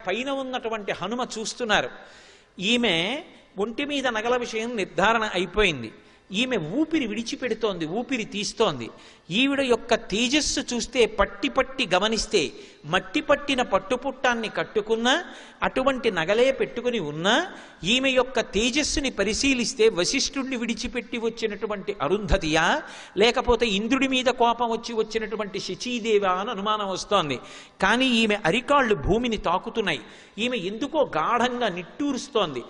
పైన ఉన్నటువంటి హనుమ చూస్తున్నారు. ఈమె ఒంటి మీద నగల విషయం నిర్ధారణ అయిపోయింది. ఈమె ఊపిరి విడిచిపెడుతోంది, ఊపిరి తీస్తోంది. ఈవిడ యొక్క తేజస్సు చూస్తే పట్టి పట్టి గమనిస్తే మట్టి పట్టిన పట్టుపుట్టాన్ని కట్టుకున్నా, అటువంటి నగలే పెట్టుకుని ఉన్నా, ఈమె యొక్క తేజస్సుని పరిశీలిస్తే వశిష్ఠుణ్ణి విడిచిపెట్టి వచ్చినటువంటి అరుంధతియా, లేకపోతే ఇంద్రుడి మీద కోపం వచ్చి వచ్చినటువంటి శచీదేవా అని అనుమానం వస్తోంది. కానీ ఈమె అరికాళ్ళు భూమిని తాకుతున్నాయి. ఈమె ఎందుకో గాఢంగా నిట్టూరుస్తోంది.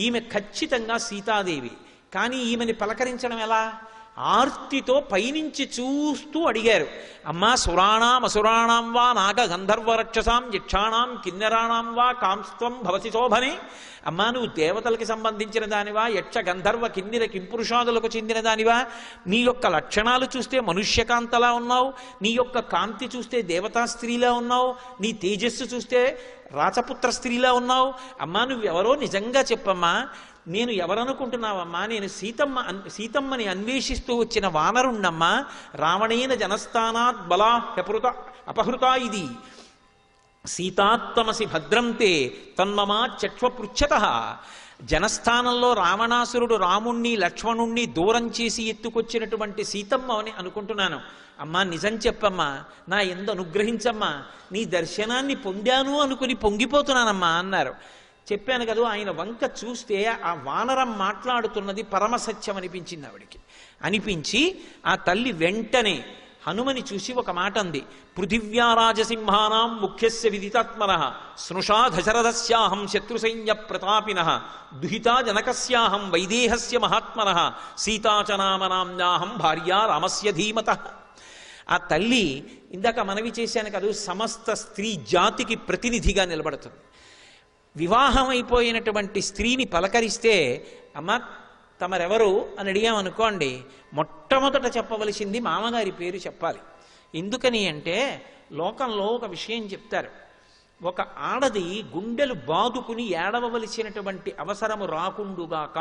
ఈమె ఖచ్చితంగా సీతాదేవి. కానీ ఈమెని పలకరించడం ఎలా? ఆర్తితో పైనుంచి చూస్తూ అడిగారు, అమ్మా సురాణాం అసురాణాం వా నాగ గంధర్వ రక్షసాం యక్షాణాం కిన్నెరాణాం వా కాంస్త్వం భవసి శోభనే. అమ్మా నువ్వు దేవతలకి సంబంధించిన దానివా, యక్ష గంధర్వ కిన్నెర కింపురుషాదులకు చెందిన దానివా? నీ యొక్క లక్షణాలు చూస్తే మనుష్యకాంతలా ఉన్నావు, నీ యొక్క కాంతి చూస్తే దేవతా స్త్రీలా ఉన్నావు, నీ తేజస్సు చూస్తే రాచపుత్ర స్త్రీలా ఉన్నావు. అమ్మా నువ్వెవరో నిజంగా చెప్పమ్మా, నేను ఎవరనుకుంటున్నావమ్మా? నేను సీతమ్మని అన్వేషిస్తూ వచ్చిన వానరుణ్ణమ్మా. రావణేన జనస్థానాత్ బలా అపహృతా ఇది సీతాత్మసి భద్రంతే తన్మమా చక్ష్వపృచ్ఛత. జనస్థానంలో రావణాసురుడు రాముణ్ణి లక్ష్మణుణ్ణి దూరం చేసి ఎత్తుకొచ్చినటువంటి సీతమ్మ అని అనుకుంటున్నాను. అమ్మా నిజం చెప్పమ్మా, నా ఎందు అనుగ్రహించమ్మా, నీ దర్శనాన్ని పొందాను అనుకుని పొంగిపోతున్నానమ్మా అన్నారు. చెప్పాను కదా, ఆయన వంక చూస్తే ఆ వానరం మాట్లాడుతున్నది పరమసత్యం అనిపించింది ఆవిడికి. అనిపించి ఆ తల్లి వెంటనే హనుమని చూసి ఒక మాట అంది, పృథివ్యారాజసింహానాం ముఖ్యస్య విదితాత్మనః స్నుషా దశరథస్యాహం శత్రుసైన్య ప్రతాపినః దుహితా జనకస్యాహం వైదేహస్య మహాత్మనః సీతాచనామనామ్యాహం భార్యా రామస్య ధీమతః. ఆ తల్లి ఇందాక మనవి చేశాను కదా, సమస్త స్త్రీ జాతికి ప్రతినిధిగా నిలబడుతుంది. వివాహం అయిపోయినటువంటి స్త్రీని పలకరిస్తే అమ్మ తమరెవరు అని అడిగామనుకోండి, మొట్టమొదట చెప్పవలసింది మామగారి పేరు చెప్పాలి. ఎందుకని అంటే లోకంలో ఒక విషయం చెప్తారు, ఒక ఆడది గుండెలు బాదుకుని ఏడవవలసినటువంటి అవసరము రాకుండుగాక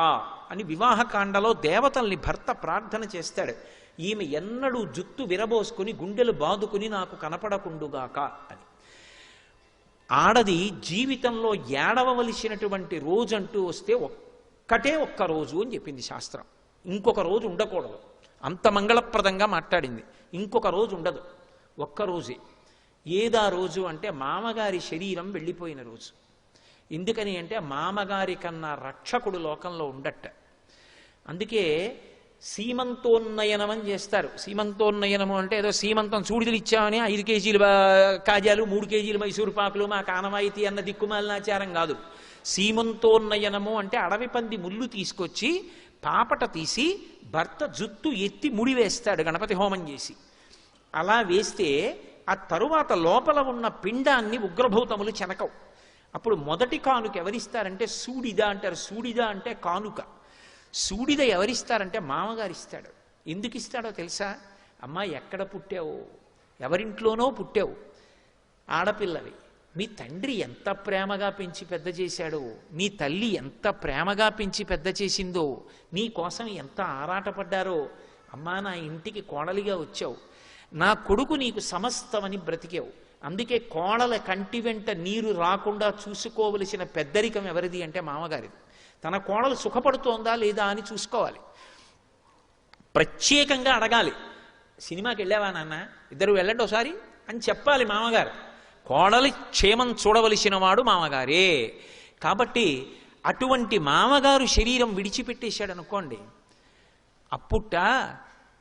అని వివాహకాండలో దేవతల్ని భర్త ప్రార్థన చేస్తాడు. ఈమె ఎన్నడూ జుత్తు విరబోసుకుని గుండెలు బాదుకుని నాకు కనపడకుండుగాక అని. ఆడది జీవితంలో ఏడవవలసినటువంటి రోజంటూ వస్తే ఒక్క రోజు అని చెప్పింది శాస్త్రం. ఇంకొక రోజు ఉండకూడదు. అంత మంగళప్రదంగా మాట్లాడింది. ఇంకొక రోజు ఉండదు, ఒక్కరోజే. ఏదా రోజు అంటే మామగారి శరీరం వెళ్ళిపోయిన రోజు. ఎందుకని అంటే మామగారి కన్నా రక్షకుడు లోకంలో ఉండట. అందుకే సీమంతోన్నయనం అని చేస్తారు. సీమంతోన్నయనము అంటే ఏదో సీమంతం సూడిదలు ఇచ్చామని 5 కేజీలు కాజాలు 3 కేజీలు మైసూరు పాకులు మా కానవాయితీ అన్న దిక్కుమాలినాచారం కాదు. సీమంతోన్నయనము అంటే అడవి పంది ముళ్ళు తీసుకొచ్చి పాపట తీసి భర్త జుత్తు ఎత్తి ముడి వేస్తాడు గణపతి హోమం చేసి. అలా వేస్తే ఆ తరువాత లోపల ఉన్న పిండాన్ని ఉగ్రభూతములు చెనకవు. అప్పుడు మొదటి కానుక ఎవరిస్తారంటే సూడిద అంటారు. సూడిద అంటే కానుక. సూడిద ఎవరిస్తారంటే మామగారు ఇస్తాడు. ఎందుకు ఇస్తాడో తెలుసా? అమ్మా ఎక్కడ పుట్టావు, ఎవరింట్లోనో పుట్టావు, ఆడపిల్లవి, మీ తండ్రి ఎంత ప్రేమగా పెంచి పెద్ద చేశాడో, నీ తల్లి ఎంత ప్రేమగా పెంచి పెద్ద చేసిందో, నీ కోసం ఎంత ఆరాటపడ్డారో. అమ్మా నా ఇంటికి కోడలిగా వచ్చావు, నా కొడుకు నీకు సమస్తమని బ్రతికావు. అందుకే కోడల కంటి వెంట నీరు రాకుండా చూసుకోవలసిన పెద్దరికం ఎవరిది అంటే మామగారిది. తన కోడలు సుఖపడుతోందా లేదా అని చూసుకోవాలి. ప్రత్యేకంగా అడగాలి, సినిమాకి వెళ్ళావా నాన్న, ఇద్దరు వెళ్ళండి ఒకసారి అని చెప్పాలి మామగారు. కోడలి క్షేమం చూడవలసిన వాడు మామగారే. కాబట్టి అటువంటి మామగారు శరీరం విడిచిపెట్టేశాడు అనుకోండి, అప్పుట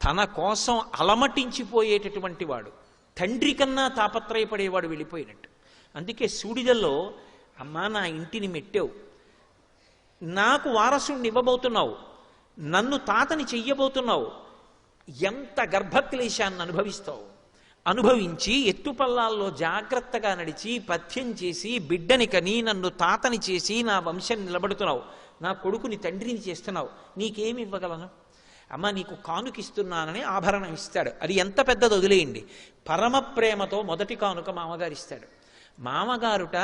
తన కోసం అలమటించిపోయేటటువంటి వాడు, తండ్రి కన్నా తాపత్రయపడేవాడు వెళ్ళిపోయినట్టు. అందుకే సూడిదల్లో అమ్మా నా ఇంటిని మెట్టావు, నాకు వారసుని ఇవ్వబోతున్నావు, నన్ను తాతని చెయ్యబోతున్నావు, ఎంత గర్భక్లేశాన్ని అనుభవిస్తావు. అనుభవించి ఎత్తుపల్లాల్లో జాగ్రత్తగా నడిచి పథ్యం చేసి బిడ్డని కని నన్ను తాతని చేసి నా వంశం నిలబడుతున్నావు, నా కొడుకుని తండ్రిని చేస్తున్నావు, నీకేమి ఇవ్వగలను? అమ్మ నీకు కానుకిస్తున్నానని ఆభరణం ఇస్తాడు. అది ఎంత పెద్దది వదిలేయండి. పరమ ప్రేమతో మొదటి కానుక మామగారు ఇస్తాడు. మామగారుట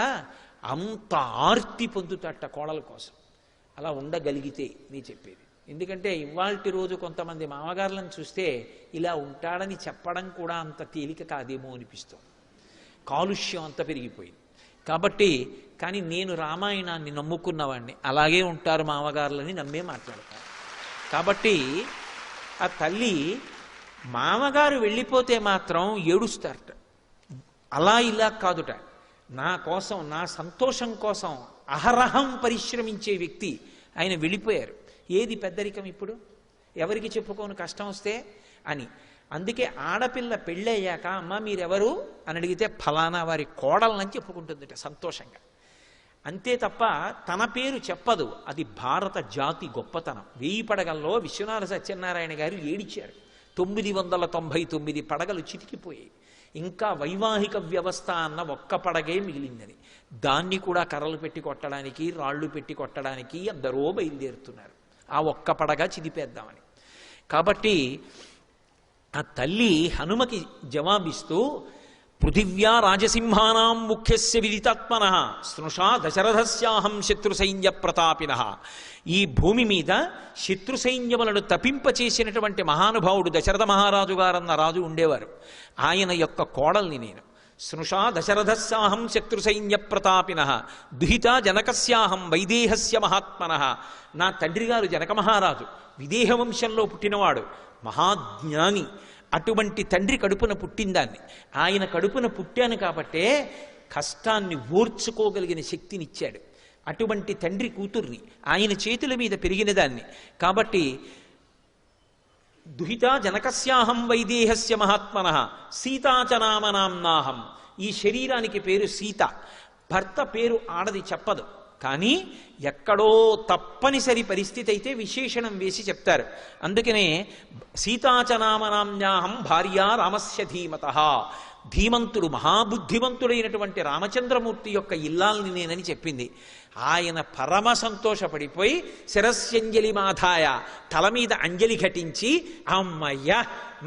అంత ఆర్తి పొందుతాట కోడల కోసం. అలా ఉండగలిగితే నీ చెప్పేది. ఎందుకంటే ఇవాల్టి రోజు కొంతమంది మామగారులను చూస్తే ఇలా ఉంటాడని చెప్పడం కూడా అంత తేలిక కాదేమో అనిపిస్తుంది. కాలుష్యం అంత పెరిగిపోయింది. కాబట్టి కానీ నేను రామాయణాన్ని నమ్ముకున్నవాడిని, అలాగే ఉంటారు మామగారులని నమ్మే మాట్లాడతాను. కాబట్టి ఆ తల్లి మామగారు వెళ్ళిపోతే మాత్రం ఏడుస్తారట. అలా ఇలా కాదుట, నా కోసం, నా సంతోషం కోసం అహరహం పరిశ్రమించే వ్యక్తి ఆయన వెళ్ళిపోయారు. ఏది పెద్దరికం ఇప్పుడు? ఎవరికి చెప్పుకోను కష్టం వస్తే అని. అందుకే ఆడపిల్ల పెళ్ళయ్యాక అమ్మ మీరెవరు అని అడిగితే ఫలానా వారి కోడలని చెప్పుకుంటుందిట సంతోషంగా. అంతే తప్ప తన పేరు చెప్పదు. అది భారత జాతి గొప్పతనం. 1000 పడగల్లో విశ్వనాథ సత్యనారాయణ గారు ఏడిచారు. 999 పడగలు చితికిపోయాయి. ఇంకా వైవాహిక వ్యవస్థ అన్న ఒక్క పడగే మిగిలిందని. దాన్ని కూడా కర్రలు పెట్టి కొట్టడానికి, రాళ్ళు పెట్టి కొట్టడానికి ఎందరో బయలుదేరుతున్నారు. ఆ ఒక్క పడగ చిదిపేద్దామని. కాబట్టి ఆ తల్లి హనుమకి జవాబిస్తూ పృథివ్యా రాజసింహానాం ముఖ్యస్య విదితాత్మన స్నుషా దశరథస్యాహం శత్రు సైన్య ప్రతాపిన. ఈ భూమి మీద శత్రు సైన్యములను తపింపచేసినటువంటి మహానుభావుడు దశరథ మహారాజు గారన్న రాజు ఉండేవారు. ఆయన యొక్క కోడల్ని నేను. స్నుషా దశరథస్యాహం శత్రు సైన్య ప్రతాపిన దుహిత జనకస్యాహం వైదేహస్య మహాత్మన. నా తండ్రి గారు జనక మహారాజు, విదేహ వంశంలో పుట్టినవాడు, మహాజ్ఞాని. అటువంటి తండ్రి కడుపున పుట్టిందాన్ని. ఆయన కడుపున పుట్టాను కాబట్టే కష్టాన్ని ఓర్చుకోగలిగిన శక్తినిచ్చాడు. అటువంటి తండ్రి కూతుర్ని, ఆయన చేతుల మీద పెరిగిన దాన్ని. కాబట్టి దుహిత జనకస్యాహం వైదేహస్య మహాత్మన సీతాచనామనాంనాహం. ఈ శరీరానికి పేరు సీత. భర్త పేరు ఆడది చెప్పదు, కానీ ఎక్కడో తప్పనిసరి పరిస్థితి అయితే విశేషణం వేసి చెప్తారు. అందుకనే సీతాచనామనామ్యాహం భార్య రామస్య ధీమతః. ధీమంతుడు, మహాబుద్ధిమంతుడైనటువంటి రామచంద్రమూర్తి యొక్క ఇల్లాల్ని నేనని చెప్పింది. ఆయన పరమ సంతోషపడిపోయి శిరస్యంజలి మాధాయ, తల మీద అంజలి ఘటించి, అమ్మయ్య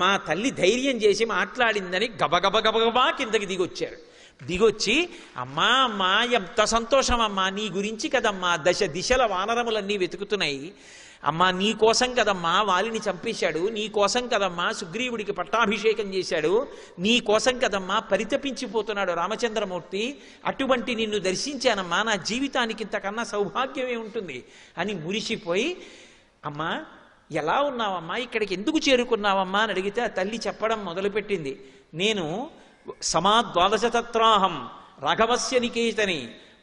మా తల్లి ధైర్యం చేసి మాట్లాడిందని గబగబా కిందకి దిగొచ్చారు. దిగొచ్చి అమ్మా అమ్మా ఎంత సంతోషం అమ్మా, నీ గురించి కదమ్మా దశ దిశల వానరములన్నీ వెతుకుతున్నాయి. అమ్మా నీ కోసం కదమ్మా వాలిని చంపేశాడు, నీ కోసం కదమ్మా సుగ్రీవుడికి పట్టాభిషేకం చేశాడు, నీ కోసం కదమ్మా పరితపించిపోతున్నాడు రామచంద్రమూర్తి. అటువంటి నిన్ను దర్శించానమ్మా, నా జీవితానికి ఇంతకన్నా సౌభాగ్యమే ఉంటుంది అని మురిసిపోయి, అమ్మా ఎలా ఉన్నావమ్మా, ఇక్కడికి ఎందుకు చేరుకున్నావమ్మా అని అడిగితే ఆ తల్లి చెప్పడం మొదలుపెట్టింది. నేను సమాద్వాదశతత్రాహం రాఘవస్య నికేతని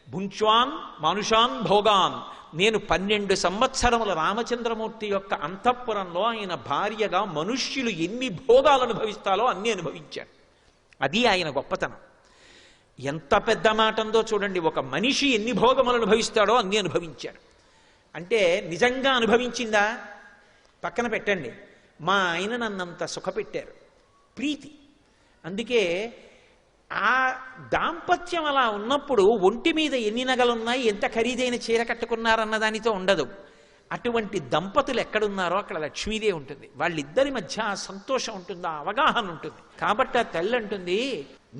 భుంచ్వాన్ మానుషాన్ భోగాన్. నేను 12 సంవత్సరముల రామచంద్రమూర్తి యొక్క అంతఃపురంలో ఆయన భార్యగా మనుష్యులు ఎన్ని భోగాలు అనుభవిస్తాలో అన్నీ అనుభవించారు. అది ఆయన గొప్పతనం. ఎంత పెద్ద మాట ఉందో చూడండి. ఒక మనిషి ఎన్ని భోగములు అనుభవిస్తాడో అన్నీ అనుభవించారు. అంటే నిజంగా అనుభవించిందా పక్కన పెట్టండి, మా ఆయన నన్నంత సుఖపెట్టారు, ప్రీతి. అందుకే ఆ దాంపత్యం అలా ఉన్నప్పుడు ఒంటి మీద ఎన్ని నగలున్నాయి, ఎంత ఖరీదైన చీర కట్టుకున్నారన్న దానితో ఉండదు. అటువంటి దంపతులు ఎక్కడున్నారో అక్కడ లక్ష్మీదేవి ఉంటుంది. వాళ్ళిద్దరి మధ్య ఆ సంతోషం ఉంటుంది, ఆ అవగాహన ఉంటుంది. కాబట్టి ఆ తల్లి అంటుంది,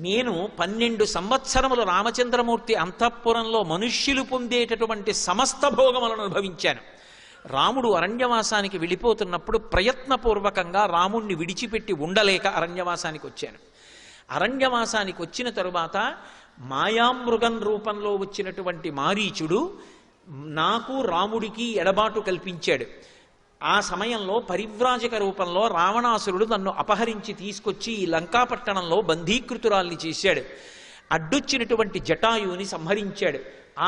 నేను 12 సంవత్సరములు రామచంద్రమూర్తి అంతఃపురంలో మనుష్యులు పొందేటటువంటి సమస్త భోగములను అనుభవించాను. రాముడు అరణ్యవాసానికి వెళ్ళిపోతున్నప్పుడు ప్రయత్నపూర్వకంగా రాముణ్ణి విడిచిపెట్టి ఉండలేక అరణ్యవాసానికి వచ్చాను. అరణ్యవాసానికి వచ్చిన తరువాత మాయామృగం రూపంలో వచ్చినటువంటి మారీచుడు నాకు రాముడికి ఎడబాటు కల్పించాడు. ఆ సమయంలో పరివ్రాజక రూపంలో రావణాసురుడు నన్ను అపహరించి తీసుకొచ్చి ఈ లంకాపట్టణంలో బంధీకృతురాల్ని చేశాడు. అడ్డొచ్చినటువంటి జటాయువుని సంహరించాడు.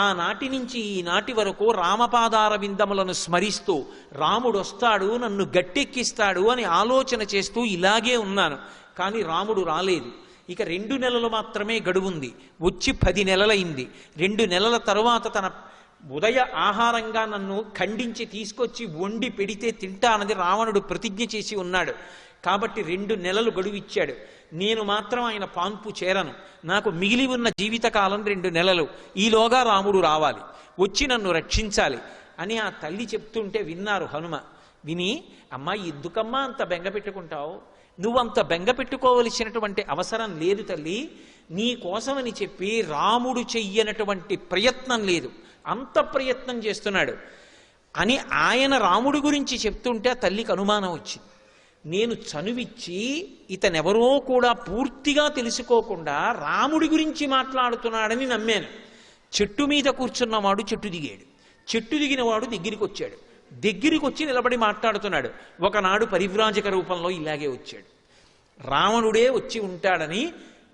ఆనాటి నుంచి ఈనాటి వరకు రామపాదార విందములను స్మరిస్తూ రాముడు వస్తాడు, నన్ను గట్టెక్కిస్తాడు అని ఆలోచన చేస్తూ ఇలాగే ఉన్నాను. కానీ రాముడు రాలేదు. ఇక 2 నెలలు మాత్రమే గడువుంది. వచ్చి 10 నెలలైంది. 2 నెలల తరువాత తన ఉదయ ఆహారంగా నన్ను ఖండించి తీసుకొచ్చి వండి పెడితే తింటానని రావణుడు ప్రతిజ్ఞ చేసి ఉన్నాడు. కాబట్టి 2 నెలలు గడువిచ్చాడు. నేను మాత్రం ఆయన పాన్పు చేరను. నాకు మిగిలి ఉన్న జీవితకాలం 2 నెలలు. ఈలోగా రాముడు రావాలి, వచ్చి నన్ను రక్షించాలి అని ఆ తల్లి చెప్తుంటే విన్నారు హనుమ. విని, అమ్మా ఎందుకమ్మా అంత బెంగ పెట్టుకుంటావు, నువ్వంత బెంగ పెట్టుకోవలసినటువంటి అవసరం లేదు తల్లి. నీ కోసమని చెప్పి రాముడు చెయ్యనటువంటి ప్రయత్నం లేదు, అంత ప్రయత్నం చేస్తున్నాడు అని ఆయన రాముడి గురించి చెప్తుంటే ఆ తల్లికి అనుమానం వచ్చింది. నేను చనువిచ్చి ఇతనెవరో కూడా పూర్తిగా తెలుసుకోకుండా రాముడి గురించి మాట్లాడుతున్నాడని నమ్మాను. చెట్టు మీద కూర్చున్నవాడు చెట్టు దిగాడు. చెట్టు దిగిన వాడు దగ్గరికి వచ్చాడు. దగ్గరికి వచ్చి నిలబడి మాట్లాడుతున్నాడు. ఒకనాడు పరివ్రాజక రూపంలో ఇలాగే వచ్చాడు. రావణుడే వచ్చి ఉంటాడని,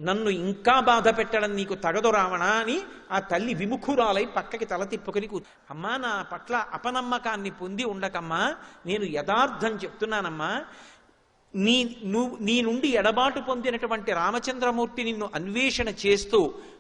నన్ను ఇంకా బాధ పెట్టడం నీకు తగదు రావణ అని ఆ తల్లి విముఖురాలై పక్కకి తల తిప్పుకొని అమ్మా, నా పట్ల అపనమ్మకాన్ని పొంది ఉండకమ్మా, నేను యథార్థం చెప్తున్నానమ్మా. నీ నుండి ఎడబాటు పొందినటువంటి రామచంద్రమూర్తి నిన్ను అన్వేషణ చేస్తూ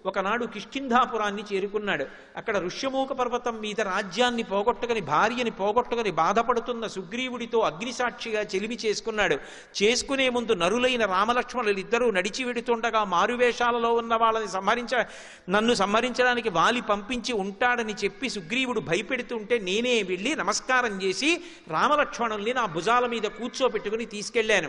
ఒకనాడు కిష్కింధాపురాన్ని చేరుకున్నాడు. అక్కడ ఋష్యమూక పర్వతం మీద రాజ్యాన్ని పోగొట్టుకుని, భార్యని పోగొట్టుకుని బాధపడుతున్న సుగ్రీవుడితో అగ్నిసాక్షిగా చెలిమి చేసుకున్నాడు. చేసుకునే ముందు నరులైన రామలక్ష్మణులు ఇద్దరూ నడిచి వెడుతుండగా మారువేషాలలో ఉన్న వాళ్ళని నన్ను సంహరించడానికి వాలి పంపించి ఉంటాడని చెప్పి సుగ్రీవుడు భయపెడుతుంటే నేనే వెళ్ళి నమస్కారం చేసి రామలక్ష్మణుల్ని నా భుజాల మీద కూర్చోపెట్టుకుని తీసుకెళ్లాను.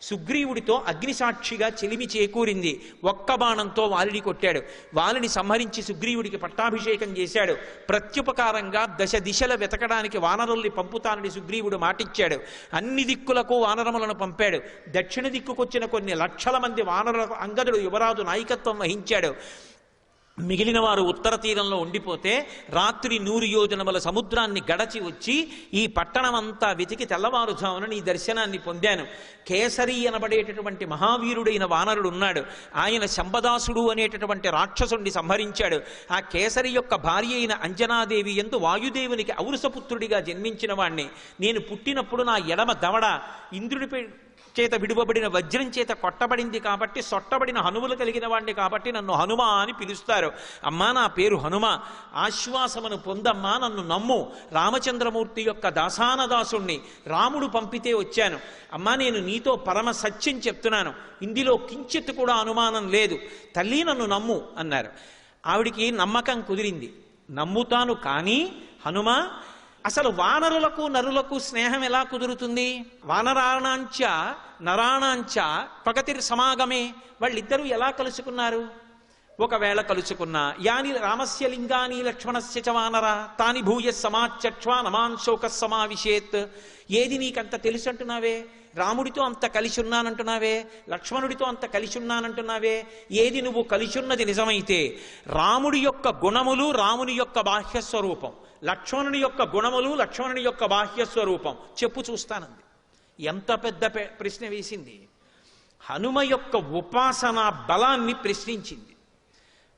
సుగ్రీవుడితో అగ్నిసాక్షిగా చెలిమి చేకూరింది. ఒక్క బాణంతో వాలిని కొట్టాడు. వాలిని సంహరించి సుగ్రీవుడికి పట్టాభిషేకం చేశాడు. ప్రత్యుపకారంగా దశ దిశల వెతకడానికి వానరుల్ని పంపుతానని సుగ్రీవుడు మాటిచ్చాడు. అన్ని దిక్కులకు వానరములను పంపాడు. దక్షిణ దిక్కుకొచ్చిన కొన్ని లక్షల మంది వానరులకు అంగదుడు యువరాజు నాయకత్వం వహించాడు. మిగిలిన వారు ఉత్తర తీరంలో ఉండిపోతే రాత్రి 100 యోజనముల సముద్రాన్ని గడచి వచ్చి ఈ పట్టణమంతా వెతికి తెల్లవారుజామున నీ దర్శనాన్ని పొందాను. కేసరి అనబడేటటువంటి మహావీరుడైన వానరుడు ఉన్నాడు. ఆయన శంబదాసుడు అనేటటువంటి రాక్షసుడిని సంహరించాడు. ఆ కేసరి యొక్క భార్య అయిన అంజనాదేవి యందు వాయుదేవునికి ఔరసపుత్రుడిగా జన్మించిన వాణ్ణి. నేను పుట్టినప్పుడు నా ఎడమ దవడ ఇంద్రుడిపై చేత విడువబడిన వజ్రం చేత కొట్టబడింది కాబట్టి సొట్టబడిన హనుమలు కలిగిన వాడిని కాబట్టి నన్ను హనుమ అని పిలుస్తారు. అమ్మా, నా పేరు హనుమ, ఆశ్వాసమును పొందమ్మా, నన్ను నమ్ము. రామచంద్రమూర్తి యొక్క దాసానదాసుణ్ణి, రాముడు పంపితే వచ్చాను. అమ్మా, నేను నీతో పరమ సత్యం చెప్తున్నాను, ఇందులో కించిత్ కూడా అనుమానం లేదు, తల్లి నన్ను నమ్ము అన్నారు. ఆవిడికి నమ్మకం కుదిరింది. నమ్ముతాను, కానీ హనుమ, అసలు వానరులకు నరులకు స్నేహం ఎలా కుదురుతుంది? వానరాణాంచ నరాణాంచ ప్రగతిర్ సమాగమే. వాళ్ళిద్దరూ ఎలా కలుసుకున్నారు? ఒకవేళ కలుసుకున్నా యాని రామస్య లింగాని లక్ష్మణస్య చ వానర తాని భూయ సమాచక్ష్వా నమాన్ శోక సమావిశేత్. ఏది నీకంత తెలుసు అంటున్నావే? రాముడితో అంత కలిసి ఉన్నానంటున్నావే, లక్ష్మణుడితో అంత కలిసి ఉన్నానంటున్నావే. ఏది నువ్వు కలిసి ఉన్నది నిజమైతే రాముడి యొక్క గుణములు రాముని యొక్క బాహ్యస్వరూపం, లక్ష్మణుని యొక్క గుణములు లక్ష్మణుని యొక్క బాహ్యస్వరూపం చెప్పు చూస్తానంది. ఎంత పెద్ద ప్రశ్న వేసింది! హనుమ యొక్క ఉపాసనా బలాన్ని ప్రశ్నించింది.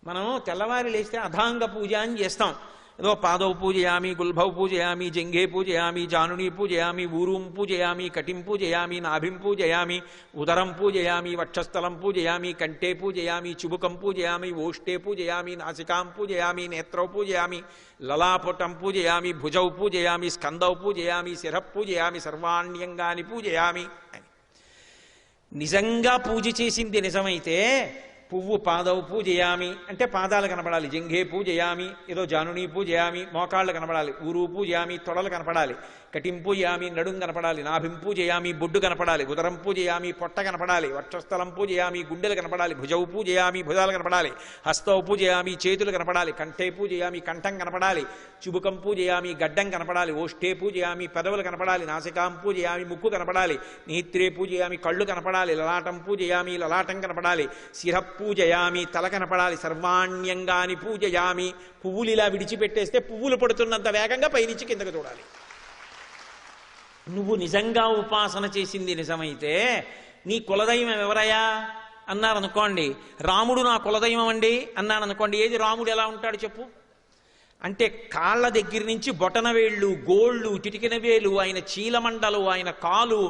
మనం తెల్లవారి లేస్తే అధాంగ పూజ అని చేస్తాం. ఏదో పాదౌ పూజయామి, గుల్భౌ పూజయామి, జంఘే పూజయామి, జానుని పూజయామి, ఊరుం పూజయామి, కటిం పూజయామి, నాభిం పూజయామి, ఉదరం పూజయామి, వక్షస్థలం పూజయామి, కంఠే పూజయామి, చుబుకం పూజయామి, ఓష్టే పూజయామి, నాసికాం పూజయామి, నేత్రౌ పూజయామి, లలాపుటం పూజయామి, భుజౌ పూజయామి, స్కందౌ పూజయామి, శిరః పూజయామి, సర్వాణ్యంగాని పూజయామి అని. నిజంగా పూజ చేసింది నిజమైతే పువ్వు పాదవు పూజయామి అంటే పాదాలు కనపడాలి, జంఘే పూజయామి ఏదో జానుని పూజయామి మోకాళ్ళు కనపడాలి, ఊరు పూజయామి తొడలు కనపడాలి, కటిం పూజయామి నడుం కనపడాలి, నాభిం పూజయామి బొడ్డు కనపడాలి, ఉదరం పూజయామి పొట్ట కనపడాలి, వక్షస్థలం పూజయామి గుండెలు కనపడాలి, భుజౌ పూజయామి భుజాలు కనపడాలి, హస్తౌ పూజయామి చేతులు కనపడాలి, కంఠే పూజయామి కంఠం కనపడాలి, చుబుకం పూజయామి గడ్డం కనపడాలి, ఓష్టే పూజయామి పెదవులు కనపడాలి, నాసికాం పూజయామి ముక్కు కనపడాలి, నేత్రే పూజయామి కళ్ళు కనపడాలి, లలాటం పూజయామి లలాటం కనపడాలి, శిరః పూజయామి తల కనపడాలి, సర్వాణ్యంగాని పూజయామి. పువ్వులు ఇలా విడిచిపెట్టేస్తే పువ్వులు పడుతున్నంత వేగంగా పైనుంచి కిందకు చూడాలి. నువ్వు నిజంగా ఉపాసన చేసింది నిజమైతే నీ కులదైవం ఎవరయ్యా అన్నారనుకోండి, రాముడు నా కులదైవం అండి అన్నాననుకోండి. ఏది రాముడు ఎలా ఉంటాడు చెప్పు అంటే కాళ్ళ దగ్గర నుంచి బొటనవేళ్ళు, గోళ్ళు, చిటికిన వేలు, ఆయన చీలమండలు, ఆయన కాలు,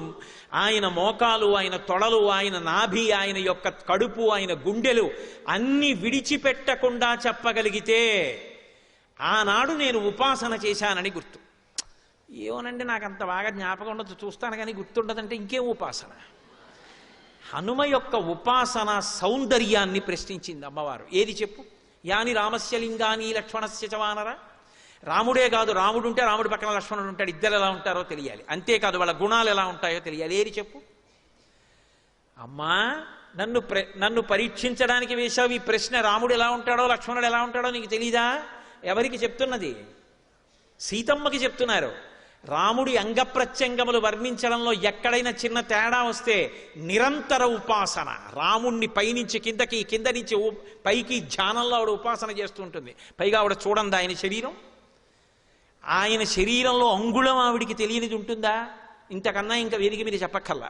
ఆయన మోకాలు, ఆయన తొడలు, ఆయన నాభి, ఆయన యొక్క కడుపు, ఆయన గుండెలు అన్ని విడిచిపెట్టకుండా చెప్పగలిగితే ఆనాడు నేను ఉపాసన చేశానని గుర్తు. ఏమోనండి నాకు అంత బాగా జ్ఞాపకం ఉండదు, చూస్తాను కానీ గుర్తుండదంటే ఇంకేం ఉపాసన? హనుమ యొక్క ఉపాసన సౌందర్యాన్ని ప్రశ్నించింది అమ్మవారు. ఏది చెప్పు? యాని రామస్య లింగాని లక్ష్మణస్య చ వానర. రాముడే కాదు, రాముడు ఉంటే రాముడి పక్కన లక్ష్మణుడు ఉంటాడు, ఇద్దరు ఎలా ఉంటారో తెలియాలి. అంతేకాదు వాళ్ళ గుణాలు ఎలా ఉంటాయో తెలియాలి. ఏది చెప్పు? అమ్మా, నన్ను పరీక్షించడానికి వేశావు ఈ ప్రశ్న. రాముడు ఎలా ఉంటాడో లక్ష్మణుడు ఎలా ఉంటాడో నీకు తెలీదా? ఎవరికి చెప్తున్నది? సీతమ్మకి చెప్తున్నారు. రాముడి అంగప్రత్యంగములు వర్ణించడంలో ఎక్కడైనా చిన్న తేడా వస్తే నిరంతర ఉపాసన, రాముణ్ణి పైనుంచి కిందకి, కింద నుంచి పైకి ధ్యానంలో ఆవిడ ఉపాసన చేస్తూ ఉంటుంది. పైగా ఆవిడ చూడండి ఆయన శరీరం, ఆయన శరీరంలో అంగుళం ఆవిడికి తెలియనిది ఉంటుందా? ఇంతకన్నా ఇంకా వేదిక మీద చెప్పక్కల్లా.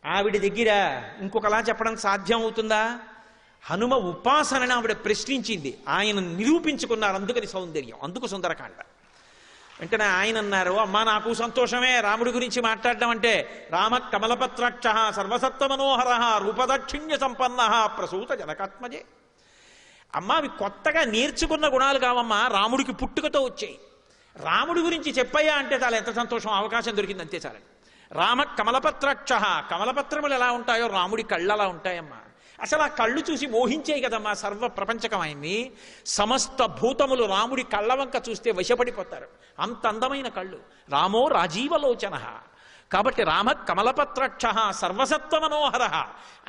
ఆవిడ దగ్గర ఇంకొకలా చెప్పడం సాధ్యం అవుతుందా? హనుమ ఉపాసనని ఆవిడ ప్రశ్నించింది, ఆయన నిరూపించుకున్నారు. అందుకని సౌందర్యం, అందుకు సుందరకాండ. వెంటనే ఆయన అన్నారు, అమ్మా నాకు సంతోషమే రాముడి గురించి మాట్లాడడం అంటే. రామ కమలపత్రాక్ష సర్వసత్వ మనోహర రూపదాక్షిణ్య సంపన్న ప్రసూత జనకాత్మజే. అమ్మా అవి కొత్తగా నేర్చుకున్న గుణాలు కావమ్మా, రాముడికి పుట్టుకతో వచ్చాయి. రాముడి గురించి చెప్పయ్యా అంటే చాలా ఎంత సంతోషం, అవకాశం దొరికింది అంతే చాలండి. రామ కమలపత్రాక్ష, కమలపత్రములు ఎలా ఉంటాయో రాముడి కళ్ళు అలా ఉంటాయమ్మా. అసలు ఆ కళ్ళు చూసి మోహించాయి కదమ్మా సర్వ ప్రపంచకమైంది. సమస్త భూతములు రాముడి కళ్ళ వంక చూస్తే వశపడిపోతారు, అంత అందమైన కళ్ళు. రామో రాజీవలోచన. కాబట్టి రామ కమలపత్రాక్ష సర్వసత్వ మనోహర.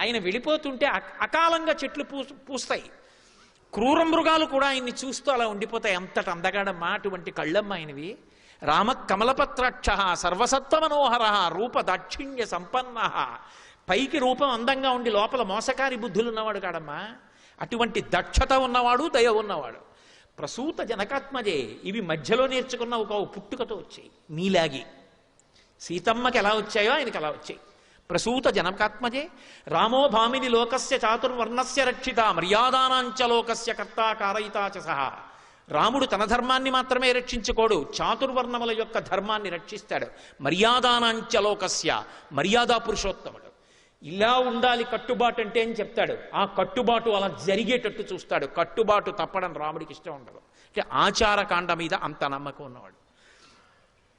ఆయన వెళ్ళిపోతుంటే అకాలంగా చెట్లు పూస్తాయి, క్రూర మృగాలు కూడా ఆయన్ని చూస్తూ అలా ఉండిపోతాయి. అంతటి అందగాడమ్మా, అటువంటి కళ్ళమ్మ ఆయనవి. రామ కమలపత్రాక్ష సర్వసత్వ మనోహర రూప దాక్షిణ్య సంపన్న. పైకి రూపం అందంగా ఉండి లోపల మోసకారి బుద్ధులు ఉన్నవాడు కాడమ్మా, అటువంటి దక్షత ఉన్నవాడు, దయ ఉన్నవాడు. ప్రసూత జనకాత్మజే. ఇవి మధ్యలో నేర్చుకున్న ఒక పుట్టుకతో వచ్చాయి. నీలాగి సీతమ్మకి ఎలా వచ్చాయో ఆయనకి అలా వచ్చాయి. ప్రసూత జనకాత్మజే. రామో భామిని లోకస్య చాతుర్వర్ణస్య రక్షిత మర్యాదానాంచ లోకస్య కర్తా కారయితా చ సహా. రాముడు తన ధర్మాన్ని మాత్రమే రక్షించుకోడు, చాతుర్వర్ణముల యొక్క ధర్మాన్ని రక్షిస్తాడు. మర్యాదానాంచ లోకస్య, మర్యాదా పురుషోత్తముడు. ఇలా ఉండాలి కట్టుబాటు అంటే అని చెప్తాడు, ఆ కట్టుబాటు అలా జరిగేటట్టు చూస్తాడు. కట్టుబాటు తప్పడం రాముడికి ఇష్టం ఉండదు. అంటే ఆచారకాండ మీద అంత నమ్మకం ఉన్నవాడు.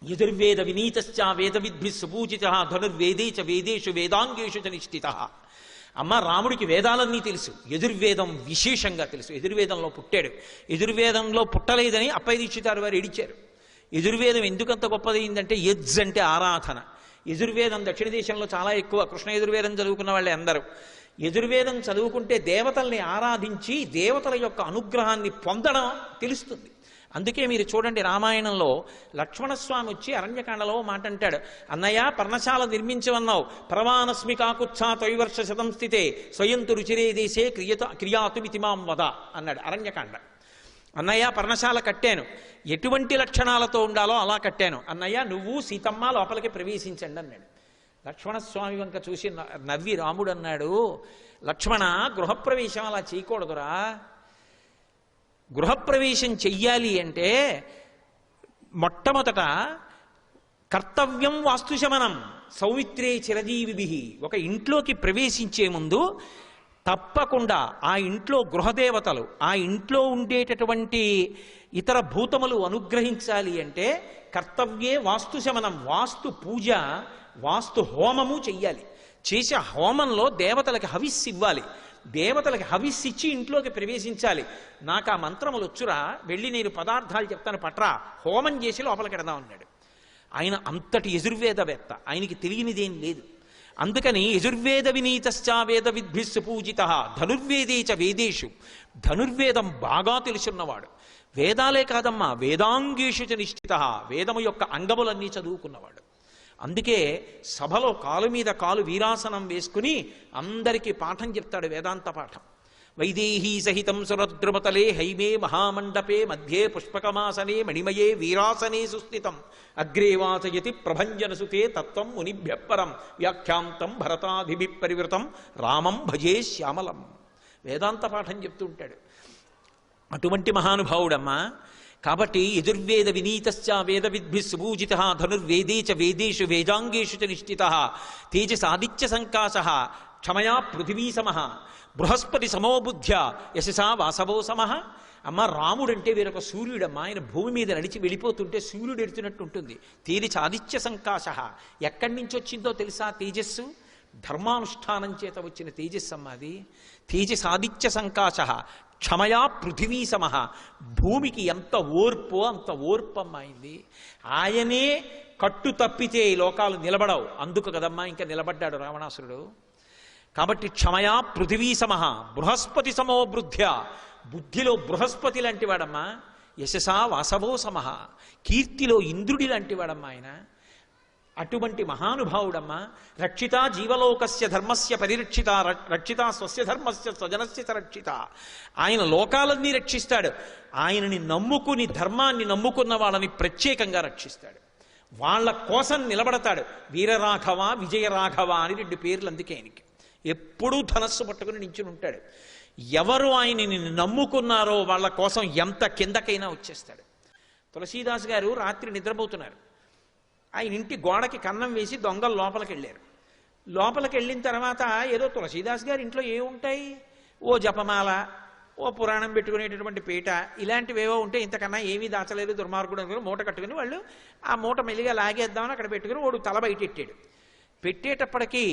యజుర్వేద వినీతశ్చ వేద విద్భి సుపూజిత ధనుర్వేదే చ వేదేషు వేదాంగేషు చ నిష్ఠిత. అమ్మ రాముడికి వేదాలన్నీ తెలుసు, యజుర్వేదం విశేషంగా తెలుసు. యజుర్వేదంలో పుట్టాడు. యజుర్వేదంలో పుట్టలేదని అప్పయ్య దీక్షితారు వారు ఏడిచారు. యజుర్వేదం ఎందుకంత గొప్పదైందంటే యజ్ అంటే ఆరాధన. యజుర్వేదం దక్షిణ దేశంలో చాలా ఎక్కువ. కృష్ణ యజుర్వేదం చదువుకున్న వాళ్ళే అందరూ. యజుర్వేదం చదువుకుంటే దేవతల్ని ఆరాధించి దేవతల యొక్క అనుగ్రహాన్ని పొందడం తెలుస్తుంది. అందుకే మీరు చూడండి, రామాయణంలో లక్ష్మణస్వామి వచ్చి అరణ్యకాండలో మాట అంటాడు, అన్నయ్య పర్ణశాల నిర్మించవన్నావు, పరమానస్మి కాకుత్సా తొయివర్ష శతం స్థితే స్వయంతు రుచిరే దేశే క్రియాతుమితిమాం వద అన్నాడు అరణ్యకాండ. అన్నయ్య పర్ణశాల కట్టాను, ఎటువంటి లక్షణాలతో ఉండాలో అలా కట్టాను. అన్నయ్య నువ్వు సీతమ్మ లోపలికి ప్రవేశించండి అన్నాడు. లక్ష్మణస్వామి వంక చూసి నవ్వి రాముడు అన్నాడు, లక్ష్మణ గృహప్రవేశం అలా చేయకూడదురా. గృహప్రవేశం చెయ్యాలి అంటే మొట్టమొదట కర్తవ్యం వాస్తుశమనం సౌమిత్రే చిరజీవిభి. ఒక ఇంట్లోకి ప్రవేశించే ముందు తప్పకుండా ఆ ఇంట్లో గృహదేవతలు, ఆ ఇంట్లో ఉండేటటువంటి ఇతర భూతములు అనుగ్రహించాలి అంటే కర్తవ్యే వాస్తుశమనం, వాస్తు పూజ, వాస్తు హోమము చెయ్యాలి. చేసే హోమంలో దేవతలకి హవిస్సు ఇవ్వాలి. దేవతలకి హవిస్సు ఇచ్చి ఇంట్లోకి ప్రవేశించాలి. నాకు ఆ మంత్రములు వచ్చురా, వెళ్ళి నేను పదార్థాలు చెప్తాను పట్రా, హోమం చేసి లోపలికి ఎడదాం అన్నాడు. ఆయన అంతటి యజుర్వేదవేత్త, ఆయనకి తెలియనిదేం లేదు. అందుకని యజుర్వేద వినీతశ్చ వేద విద్భి సుపూజిత ధనుర్వేదే చ వేదేషు. ధనుర్వేదం బాగా తెలుసున్నవాడు. వేదాలే కాదమ్మా, వేదాంగేషు చ నిష్ఠిత, వేదము యొక్క అంగములన్నీ చదువుకున్నవాడు. అందుకే సభలో కాలు మీద కాలు వీరాసనం వేసుకుని అందరికీ పాఠం చెప్తాడు, వేదాంత పాఠం. వైదేహీ సహితం సురద్రుమతలే హైమే మహామండపే మధ్యే పుష్పకమాసనే మణిమయే వీరాసనే సుస్థితం అగ్రే వాచయతి ప్రభంజనసుతే తత్వం మునిభ్యపరం వ్యాఖ్యాంతం భరతాదిభి పరివృతం రామం భజే శ్యామలం. వేదాంత పాఠం చెప్తూ ఉంటాడు. అటువంటి మహానుభావుడమ్మా. కాబట్టి యజుర్వేద వినీతశ్చ వేద విద్భి సుపూజిత ధనుర్వేదే చ వేదేషు వేదాంగేషు చ నిష్ఠిత తేజసాదిత్య సంకాశ క్షమయా పృథివీ సమః బృహస్పతి సమోబుద్ధ్య యశసా వాసవో సమః. అమ్మ రాముడంటే వీరొక సూర్యుడమ్మ. ఆయన భూమి మీద నడిచి వెళ్ళిపోతుంటే సూర్యుడు ఎడుతున్నట్టు ఉంటుంది. తేజసాదిత్య సంకాశ. ఎక్కడి నుంచి వచ్చిందో తెలుసా తేజస్సు? ధర్మానుష్ఠానం చేత వచ్చిన తేజస్సు అమ్మ అది. తేజసాదిత్య సంకాశ క్షమయా పృథివీ సమః. భూమికి ఎంత ఓర్పో అంత ఓర్పమ్మ అయింది. ఆయనే కట్టు తప్పితే ఈ లోకాలు నిలబడవు. అందుకు కదమ్మా ఇంకా నిలబడ్డాడు రావణాసురుడు. కాబట్టి క్షమయా పృథివీ సమః బృహస్పతి సమో బుద్ధ్య. బుద్ధిలో బృహస్పతి లాంటి వాడమ్మా. యశసా వాసవో సమః, కీర్తిలో ఇంద్రుడి లాంటి వాడమ్మా ఆయన. అటువంటి మహానుభావుడమ్మా. రక్షిత జీవలోకస్య ధర్మస్య పరిరక్షిత, రక్షిత స్వస్య ధర్మస్య స్వజనస్య రక్షిత. ఆయన లోకాలన్నీ రక్షిస్తాడు. ఆయనని నమ్ముకుని ధర్మాన్ని నమ్ముకున్న వాళ్ళని ప్రత్యేకంగా రక్షిస్తాడు. వాళ్ళ కోసం నిలబడతాడు. వీరరాఘవ విజయరాఘవ అని 2 పేర్లు అందుకే ఆయనకి. ఎప్పుడూ ధనస్సు పట్టుకుని నించుని ఉంటాడు. ఎవరు ఆయనని నమ్ముకున్నారో వాళ్ళ కోసం ఎంత కిందకైనా వచ్చేస్తాడు. తులసీదాస్ గారు రాత్రి నిద్రపోతున్నారు. ఆయన ఇంటి గోడకి కన్నం వేసి దొంగలు లోపలికి వెళ్ళారు. లోపలికి వెళ్ళిన తర్వాత ఏదో తులసీదాస్ గారి ఇంట్లో ఏముంటాయి, ఓ జపమాల, ఓ పురాణం పెట్టుకునేటటువంటి పీట, ఇలాంటివేవో ఉంటే ఇంతకన్నా ఏమీ దాచలేదు దుర్మార్గుడు అనుకుని మూట కట్టుకుని వాళ్ళు ఆ మూట మెల్లిగా లాగేద్దామని అక్కడ పెట్టుకుని వాడు తల బయటెట్టాడు. పెట్టేటప్పటికీ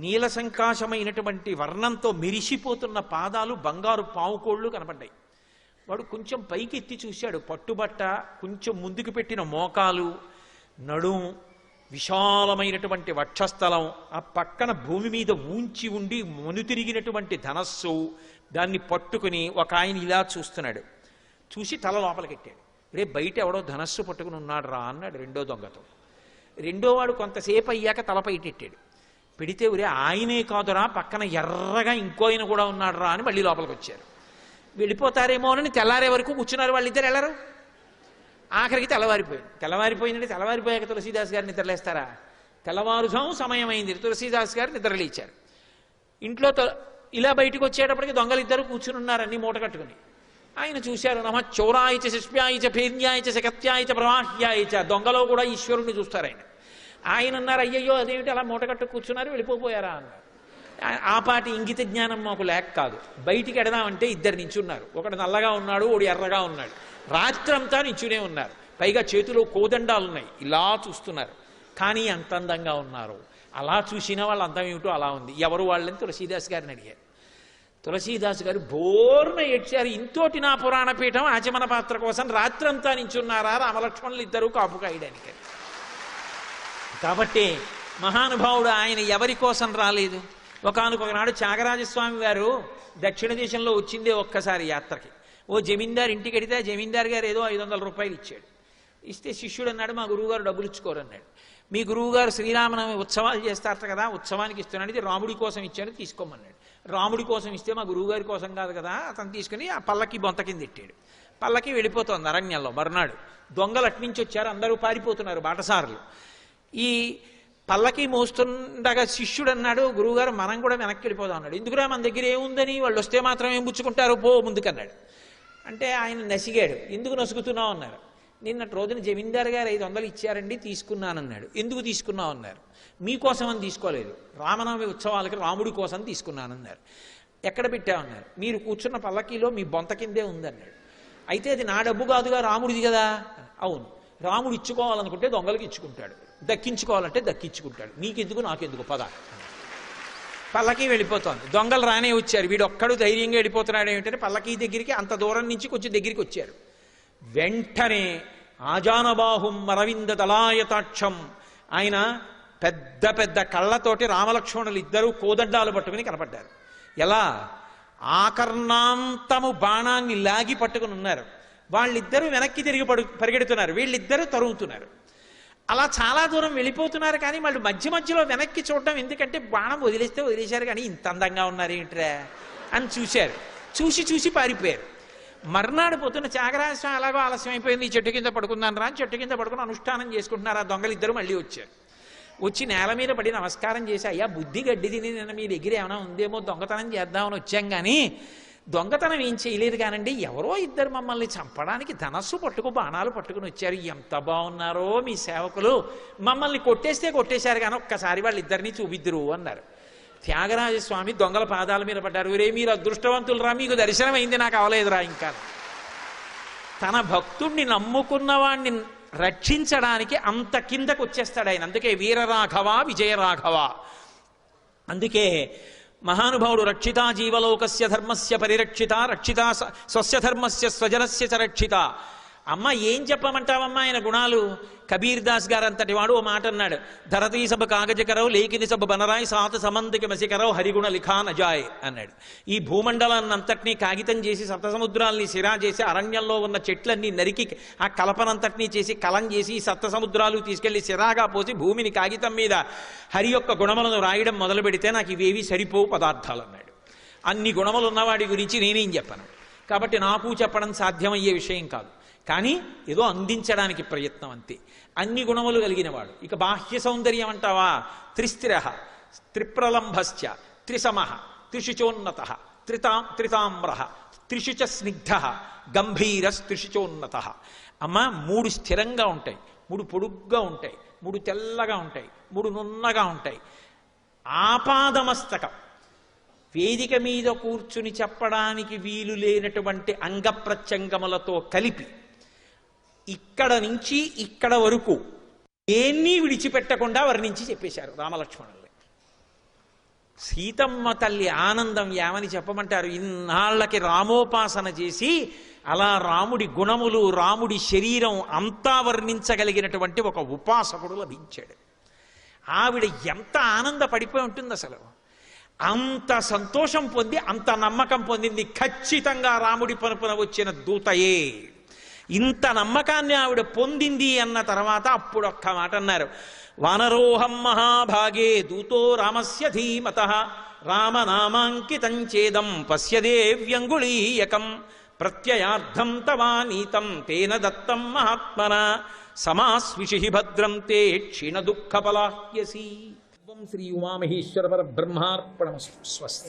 నీల సంకాశమైనటువంటి వర్ణంతో మెరిసిపోతున్న పాదాలు, బంగారు పావుకోళ్ళు కనపడ్డాయి. వాడు కొంచెం పైకి ఎత్తి చూశాడు. పట్టుబట్ట, కొంచెం ముందుకు పెట్టిన మోకాలు, నడుం, విశాలమైనటువంటి వక్షస్థలం, ఆ పక్కన భూమి మీద ఊంచి ఉండి మనుతిరిగినటువంటి ధనస్సు, దాన్ని పట్టుకుని ఒక ఆయన ఇలా చూస్తున్నాడు. చూసి తల లోపలికెట్టాడు. రేపు బయట ఎవడో ధనస్సు పట్టుకుని ఉన్నాడు రా అన్నాడు రెండో దొంగతో. రెండో వాడు కొంతసేపు అయ్యాక తల పైటెట్టాడు. పెడితే ఊరే ఆయనే కాదురా, పక్కన ఎర్రగా ఇంకో ఆయన కూడా ఉన్నాడు రా అని మళ్ళీ లోపలికి వచ్చారు. వెళ్ళిపోతారేమో అని తెల్లారే వరకు కూర్చున్నారు. వాళ్ళిద్దరు వెళ్ళరు. ఆఖరికి తెల్లవారిపోయింది. తెల్లవారిపోయిందంటే తెల్లవారిపోయాక తులసీదాస్ గారు నిద్రలేస్తారా? తెల్లవారుజాము సమయం అయింది. తులసీదాస్ గారు నిద్రలేచారు. ఇంట్లో ఇలా బయటకు వచ్చేటప్పటికి దొంగలు ఇద్దరు కూర్చుని ఉన్నారు, అన్ని మూట కట్టుకుని. ఆయన చూశారు. నమ చౌరాయిచ శిష్యాయిచ ఫేర్యాయిచ శకత్యాయిచ ప్రవాహ్యాయిచ. దొంగలో కూడా ఈశ్వరుణ్ణి చూస్తారు ఆయన. ఆయన అన్నారు, అయ్యయ్యో అదేమిటి అలా మూట కట్టు కూర్చున్నారు, వెళ్ళిపోయారా అన్నారు. ఆ పాటి ఇంగిత జ్ఞానం మాకు లేక కాదు. బయటికి ఎడదామంటే ఇద్దరు నించున్నారు. ఒకడు నల్లగా ఉన్నాడు, ఒకడు ఎర్రగా ఉన్నాడు. రాత్రంతా నించునే ఉన్నారు. పైగా చేతిలో కోదండాలు ఉన్నాయి. ఇలా చూస్తున్నారు. కానీ ఎంత అందంగా ఉన్నారు. అలా చూసిన వాళ్ళ అందం ఏమిటో అలా ఉంది. ఎవరు వాళ్ళని తులసీదాస్ గారిని అడిగారు. తులసీదాస్ గారు బోర్న ఏడ్చారు. ఇంతోటి నా పురాణ పీఠం ఆచమన పాత్ర కోసం రాత్రంతా నించున్నారా రామలక్ష్మణులు ఇద్దరు కాపు కాయడానికి. కాబట్టి మహానుభావుడు ఆయన ఎవరి కోసం రాలేదు. ఒకానొకనాడు త్యాగరాజస్వామి గారు దక్షిణ దేశంలో వచ్చిందే ఒక్కసారి యాత్రకి. ఓ జమీందారు ఇంటికి వెడితే ఆ జమీందారు గారు ఏదో 500 రూపాయలు ఇచ్చాడు. ఇస్తే శిష్యుడు అన్నాడు, మా గురువుగారు డబ్బులు ఇచ్చుకోరు అన్నాడు. మీ గురువుగారు శ్రీరామనవమి ఉత్సవాలు చేస్తారట కదా, ఉత్సవానికి ఇస్తున్నాడు, ఇది రాముడి కోసం ఇచ్చాడు, తీసుకోమన్నాడు. రాముడి కోసం ఇస్తే మా గురువుగారి కోసం కాదు కదా, అతను తీసుకుని ఆ పల్లకి బొంత కింద ఎట్టాడు. పల్లకి వెళ్ళిపోతుంది అరణ్యంలో. మర్నాడు దొంగలు అట్నుంచి వచ్చారు. అందరూ పారిపోతున్నారు బాటసారులు. ఈ పల్లకి మోస్తుండగా శిష్యుడు అన్నాడు, గురువుగారు మనం కూడా వెనక్కి వెళ్ళిపోదాం అన్నాడు. ఎందుకురా, మన దగ్గర ఏముందని, వాళ్ళు వస్తే మాత్రం ఏం పుచ్చుకుంటారు, పో ముందుకన్నాడు. అంటే ఆయన నసిగాడు. ఎందుకు నసుగుతున్నావు అన్నారు. నిన్నటి రోజున జమీందారు గారు 500 ఇచ్చారండి, తీసుకున్నానన్నాడు. ఎందుకు తీసుకున్నావు అన్నారు. మీకోసం అని తీసుకోలేదు, రామనవమి ఉత్సవాలకి రాముడి కోసం తీసుకున్నానన్నారు. ఎక్కడ పెట్టామన్నారు. మీరు కూర్చున్న పల్లకీలో మీ బొంత కిందే ఉందన్నాడు. అయితే అది నా డబ్బు కాదుగా, రాముడిది కదా. అవును, రాముడు ఇచ్చుకోవాలనుకుంటే దొంగలకి ఇచ్చుకుంటాడు, దక్కించుకోవాలంటే దక్కించుకుంటాడు, నీకెందుకు నాకెందుకు పద. పల్లకి వెళ్ళిపోతోంది. దొంగలు రానే వచ్చారు. వీడు ఒక్కడు ధైర్యంగా వెళ్ళిపోతున్నాడు. ఏమిటంటే పల్లకీ దగ్గరికి అంత దూరం నుంచి కొంచెం దగ్గరికి వచ్చారు. వెంటనే ఆజానబాహుం అరవింద దళాయతాక్షం, ఆయన పెద్ద పెద్ద కళ్ళతోటి రామలక్ష్మణులు ఇద్దరూ కోదండాలు పట్టుకుని కనపడ్డారు. ఎలా? ఆకర్ణాంతము బాణాన్ని లాగి పట్టుకుని ఉన్నారు. వాళ్ళిద్దరూ వెనక్కి తిరిగి పరిగెడుతున్నారు, వీళ్ళిద్దరూ తరుగుతున్నారు. అలా చాలా దూరం వెళ్ళిపోతున్నారు. కానీ వాళ్ళు మధ్య మధ్యలో వెనక్కి చూడడం, ఎందుకంటే బాణం వదిలేస్తే వదిలేశారు కానీ ఇంత అందంగా ఉన్నారు ఏంట్రా అని చూశారు. చూసి పారిపోయారు. మర్నాడు పొద్దున్న త్యాగరాజస్వామి అలాగో ఆలస్యం అయిపోయింది, ఈ చెట్టు కింద పడుకున్నాను రా అని చెట్టు కింద పడుకుని అనుష్ఠానం చేసుకుంటున్నారు. ఆ దొంగలు ఇద్దరు మళ్ళీ వచ్చారు. వచ్చి నేల మీద పడి నమస్కారం చేసి, అయ్యా బుద్ధి గడ్డి తిని నిన్న మీ దగ్గర ఏమైనా ఉందేమో దొంగతనం చేద్దామని వచ్చాం, కానీ దొంగతనం ఏం చేయలేదు కానండి, ఎవరో ఇద్దరు మమ్మల్ని చంపడానికి ధనస్సు పట్టుకు బాణాలు పట్టుకుని వచ్చారు. ఎంత బాగున్నారో మీ సేవకులు, మమ్మల్ని కొట్టేశారు కానీ ఒక్కసారి వాళ్ళిద్దరినీ చూపిద్దురు అన్నారు. త్యాగరాజస్వామి దొంగల పాదాల మీద పడ్డారు. రే మీరు అదృష్టవంతులు రా, మీకు దర్శనం అయింది, నాకు అవలేదురా. ఇంకా తన భక్తుణ్ణి నమ్ముకున్న వాణ్ణి రక్షించడానికి అంత కిందకు వచ్చేస్తాడు ఆయన. అందుకే వీరరాఘవ విజయరాఘవ. అందుకే మహానుభావుడు రక్షిత జీవలోకస్య ధర్మస్య పరిరక్షిత, రక్షిత స్వస్య ధర్మస్య స్వజనస్య చ రక్షిత. అమ్మ ఏం చెప్పమంటావమ్మా ఆయన గుణాలు? కబీర్ దాస్ గారు అంతటి వాడు ఓ మాట అన్నాడు, ధరతీ సభ కాగజకరవు లేకిని సభ బనరాయ్ సాత సమంతికి మసికరవు హరిగుణ లిఖా నజాయ్ అన్నాడు. ఈ భూమండలాన్ని అంతటినీ కాగితం చేసి సప్తసముద్రాల్ని సిరా చేసి అరణ్యంలో ఉన్న చెట్లన్నీ నరికి ఆ కలపనంతటినీ చేసి కలం చేసి ఈ సప్తసముద్రాలు తీసుకెళ్లి సిరాగా పోసి భూమిని కాగితం మీద హరి యొక్క గుణములను రాయడం మొదలు పెడితే నాకు ఇవేవి సరిపోవు పదార్థాలు అన్నాడు. అన్ని గుణములు ఉన్నవాడి గురించి నేనేం చెప్పను, కాబట్టి నాకు చెప్పడం సాధ్యమయ్యే విషయం కాదు, కానీ ఏదో అందించడానికి ప్రయత్నం అంతే. అన్ని గుణములు కలిగిన వాడు. ఇక బాహ్య సౌందర్యం అంటావా, త్రిస్తిర త్రిప్రలంభశ్చ త్రిసమ త్రిశుచోన్నత త్రితామ్ర త్రిశుచ స్నిగ్ధ గంభీరస్త్రిశుచోన్నత. అమ్మ 3 స్థిరంగా ఉంటాయి, 3 పొడుగ్గా ఉంటాయి, 3 తెల్లగా ఉంటాయి, 3 నున్నగా ఉంటాయి. ఆపాదమస్తకం వేదిక మీద కూర్చుని చెప్పడానికి వీలు లేనటువంటి అంగప్రత్యంగములతో కలిపి ఇక్కడ నుంచి ఇక్కడ వరకు ఏన్నీ విడిచిపెట్టకుండా వర్ణించి చెప్పేశారు రామలక్ష్మణుల్ని. సీతమ్మ తల్లి ఆనందం ఏమని చెప్పమంటారు? ఇన్నాళ్లకి రామోపాసన చేసి అలా రాముడి గుణములు రాముడి శరీరం అంతా వర్ణించగలిగినటువంటి ఒక ఉపాసకుడు లభించాడు. ఆవిడ ఎంత ఆనంద పడిపోయి ఉంటుంది అసలు. అంత సంతోషం పొంది అంత నమ్మకం పొందింది ఖచ్చితంగా రాముడి పనుపున వచ్చిన దూతయే. ఇంత నమ్మకాన్ని ఆవిడ పొందింది అన్న తర్వాత అప్పుడు ఒక్క మాట అన్నారు, వానరోహం మహాభాగే దూతో రామస్య ధీమతః రామనామాంకితం చేదం పశ్యదేవ్యంగుళీయకం ప్రత్యయార్థం తవానీతం తేన దత్తం మహాత్మనా సమాస్విషి భద్రం తే క్షీణ దుఃఖ పలాహ్యసి. శ్రీ ఉమామహేశ్వర పరబ్రహ్మార్పణమస్తు. స్వస్తి.